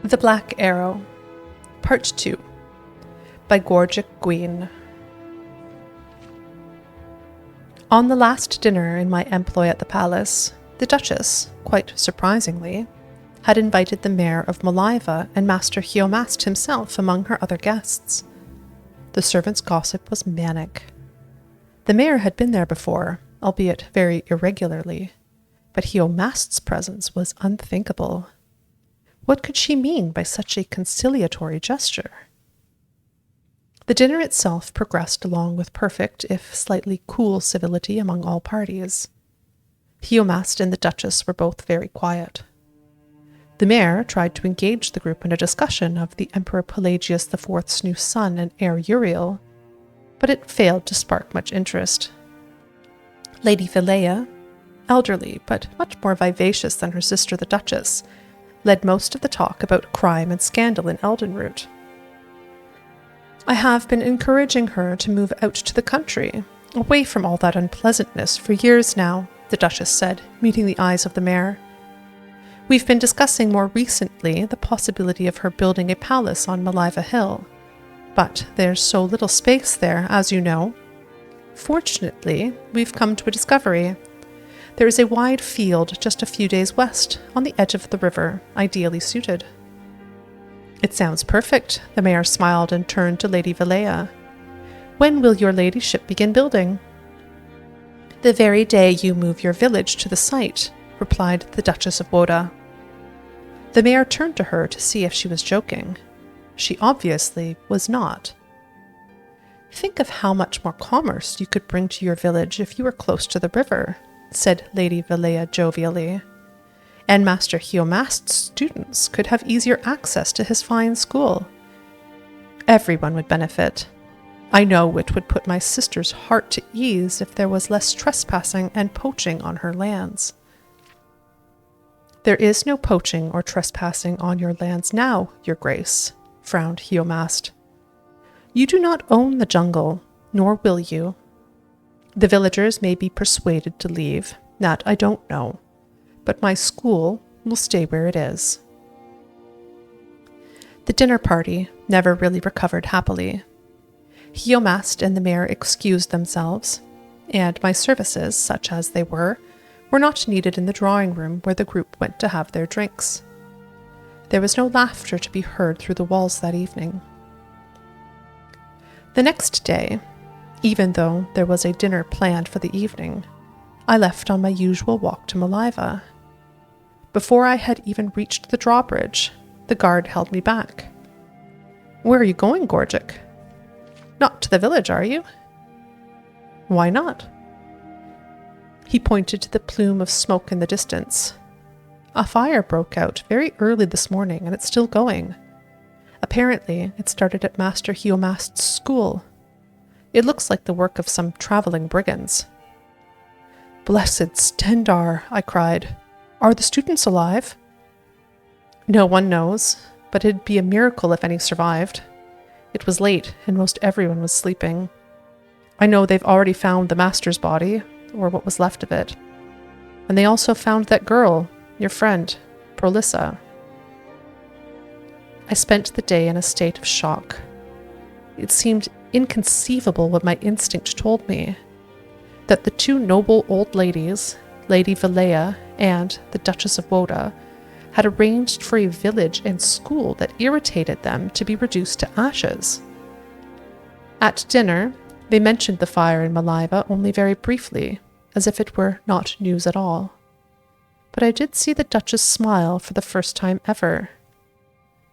The Black Arrow, Part 2, by Gorgic Gwyn. On the last dinner in my employ at the palace, the Duchess, quite surprisingly, had invited the Mayor of Maliva and Master Heomast himself among her other guests. The servants' gossip was manic. The Mayor had been there before, albeit very irregularly, but Heomast's presence was unthinkable. What could she mean by such a conciliatory gesture? The dinner itself progressed along with perfect, if slightly cool, civility among all parties. Heomast and the Duchess were both very quiet. The Mayor tried to engage the group in a discussion of the Emperor Pelagius IV's new son and heir Uriel, but it failed to spark much interest. Lady Vilea, elderly but much more vivacious than her sister the Duchess, led most of the talk about crime and scandal in Eldenroot. I have been encouraging her to move out to the country, away from all that unpleasantness for years now, the Duchess said, meeting the eyes of the Mayor. We've been discussing more recently the possibility of her building a palace on Maliva Hill, but there's so little space there, as you know. Fortunately, we've come to a discovery. There is a wide field just a few days west, on the edge of the river, ideally suited. It sounds perfect, the Mayor smiled and turned to Lady Vilea. When will your ladyship begin building? The very day you move your village to the site, replied the Duchess of Woda. The Mayor turned to her to see if she was joking. She obviously was not. Think of how much more commerce you could bring to your village if you were close to the river, said Lady Vilea jovially. And Master Heomast's students could have easier access to his fine school. Everyone would benefit. I know it would put my sister's heart to ease if there was less trespassing and poaching on her lands. There is no poaching or trespassing on your lands now, Your Grace, frowned Heomast. You do not own the jungle, nor will you. The villagers may be persuaded to leave, that I don't know, but my school will stay where it is. The dinner party never really recovered happily. Heomast and the Mayor excused themselves, and my services, such as they were not needed in the drawing room where the group went to have their drinks. There was no laughter to be heard through the walls that evening. The next day, even though there was a dinner planned for the evening, I left on my usual walk to Maliva. Before I had even reached the drawbridge, the guard held me back. Where are you going, Gorgic? Not to the village, are you? Why not? He pointed to the plume of smoke in the distance. A fire broke out very early this morning, and it's still going. Apparently, it started at Master Heomast's school. It looks like the work of some traveling brigands. Blessed Stendar, I cried. Are the students alive? No one knows, but it'd be a miracle if any survived. It was late, and most everyone was sleeping. I know they've already found the master's body, or what was left of it. And they also found that girl, your friend, Prolissa. I spent the day in a state of shock. It seemed inconceivable what my instinct told me, that the two noble old ladies, Lady Vilea and the Duchess of Woda, had arranged for a village and school that irritated them to be reduced to ashes. At dinner, they mentioned the fire in Maliva only very briefly, as if it were not news at all. But I did see the Duchess smile for the first time ever.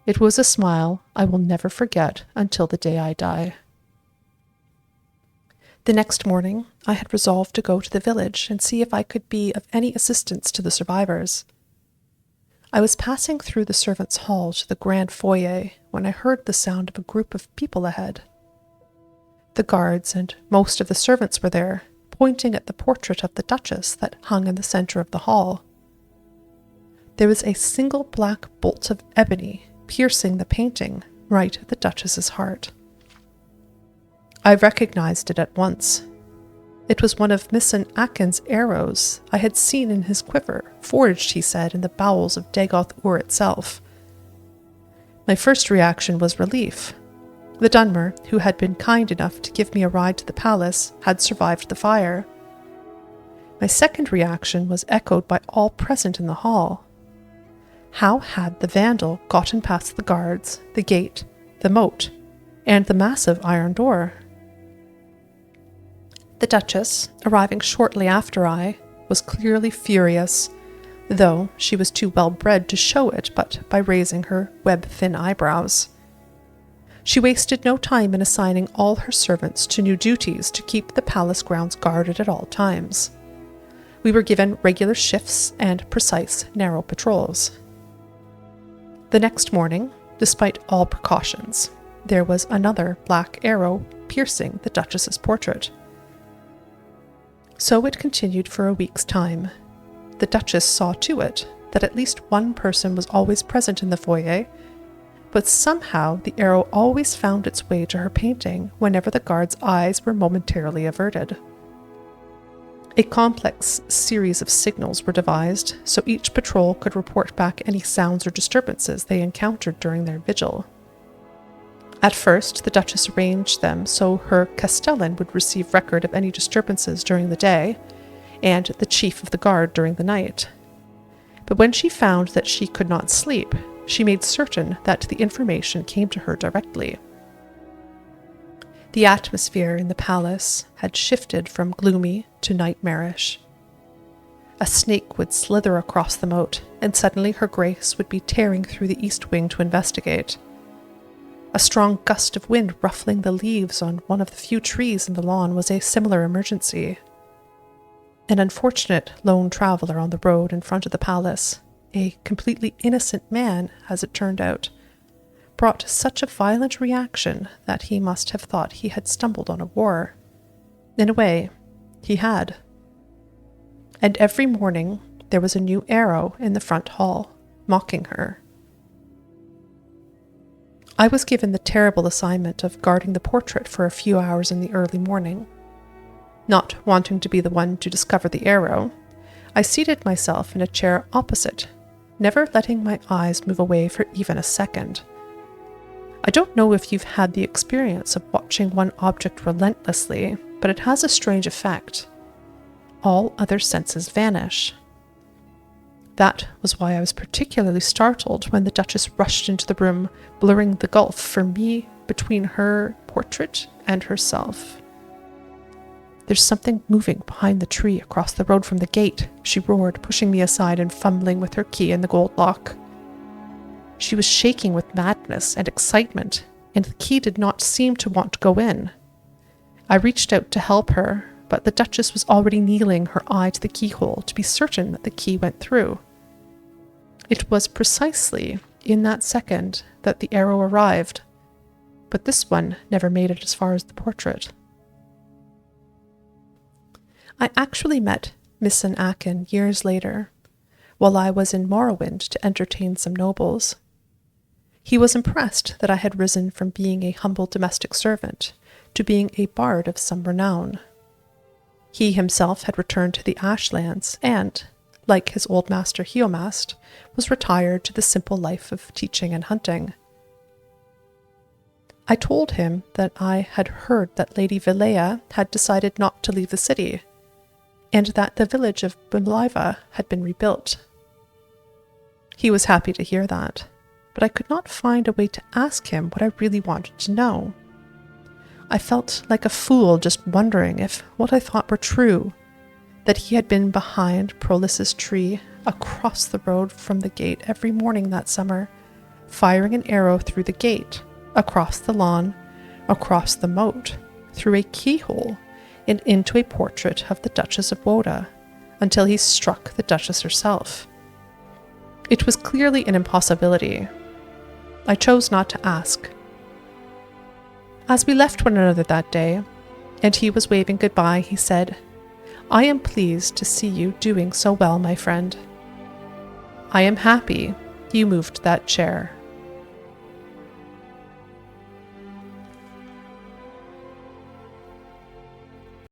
It was a smile I will never forget until the day I die. The next morning, I had resolved to go to the village and see if I could be of any assistance to the survivors. I was passing through the servants' hall to the grand foyer when I heard the sound of a group of people ahead. The guards and most of the servants were there, pointing at the portrait of the Duchess that hung in the center of the hall. There was a single black bolt of ebony piercing the painting right at the Duchess's heart. I recognized it at once. It was one of Misson Akin's arrows I had seen in his quiver, forged, he said, in the bowels of Dagoth Ur itself. My first reaction was relief. The Dunmer, who had been kind enough to give me a ride to the palace, had survived the fire. My second reaction was echoed by all present in the hall. How had the vandal gotten past the guards, the gate, the moat, and the massive iron door? The Duchess, arriving shortly after I, was clearly furious, though she was too well bred to show it but by raising her web-thin eyebrows. She wasted no time in assigning all her servants to new duties to keep the palace grounds guarded at all times. We were given regular shifts and precise, narrow patrols. The next morning, despite all precautions, there was another black arrow piercing the Duchess's portrait. So it continued for a week's time. The Duchess saw to it that at least one person was always present in the foyer, but somehow the arrow always found its way to her painting whenever the guards' eyes were momentarily averted. A complex series of signals were devised so each patrol could report back any sounds or disturbances they encountered during their vigil. At first, the Duchess arranged them so her castellan would receive record of any disturbances during the day, and the chief of the guard during the night. But when she found that she could not sleep, she made certain that the information came to her directly. The atmosphere in the palace had shifted from gloomy to nightmarish. A snake would slither across the moat, and suddenly her grace would be tearing through the east wing to investigate. A strong gust of wind ruffling the leaves on one of the few trees in the lawn was a similar emergency. An unfortunate lone traveler on the road in front of the palace, a completely innocent man as it turned out, brought such a violent reaction that he must have thought he had stumbled on a war. In a way, he had. And every morning there was a new arrow in the front hall, mocking her. I was given the terrible assignment of guarding the portrait for a few hours in the early morning. Not wanting to be the one to discover the arrow, I seated myself in a chair opposite, never letting my eyes move away for even a second. I don't know if you've had the experience of watching one object relentlessly, but it has a strange effect. All other senses vanish. That was why I was particularly startled when the Duchess rushed into the room, blurring the gulf for me between her portrait and herself. "There's something moving behind the tree across the road from the gate," she roared, pushing me aside and fumbling with her key in the gold lock. She was shaking with madness and excitement, and the key did not seem to want to go in. I reached out to help her, but the Duchess was already kneeling, her eye to the keyhole to be certain that the key went through. It was precisely in that second that the arrow arrived, but this one never made it as far as the portrait. I actually met Misson Akin years later, while I was in Morrowind to entertain some nobles. He was impressed that I had risen from being a humble domestic servant to being a bard of some renown. He himself had returned to the Ashlands and, like his old master Heomast, was retired to the simple life of teaching and hunting. I told him that I had heard that Lady Vilea had decided not to leave the city, and that the village of Maliva had been rebuilt. He was happy to hear that, but I could not find a way to ask him what I really wanted to know. I felt like a fool just wondering if what I thought were true, that he had been behind Prolis's tree across the road from the gate every morning that summer, firing an arrow through the gate, across the lawn, across the moat, through a keyhole, and into a portrait of the Duchess of Woda, until he struck the Duchess herself. It was clearly an impossibility. I chose not to ask. As we left one another that day, and he was waving goodbye, he said, "I am pleased to see you doing so well, my friend. I am happy you moved that chair."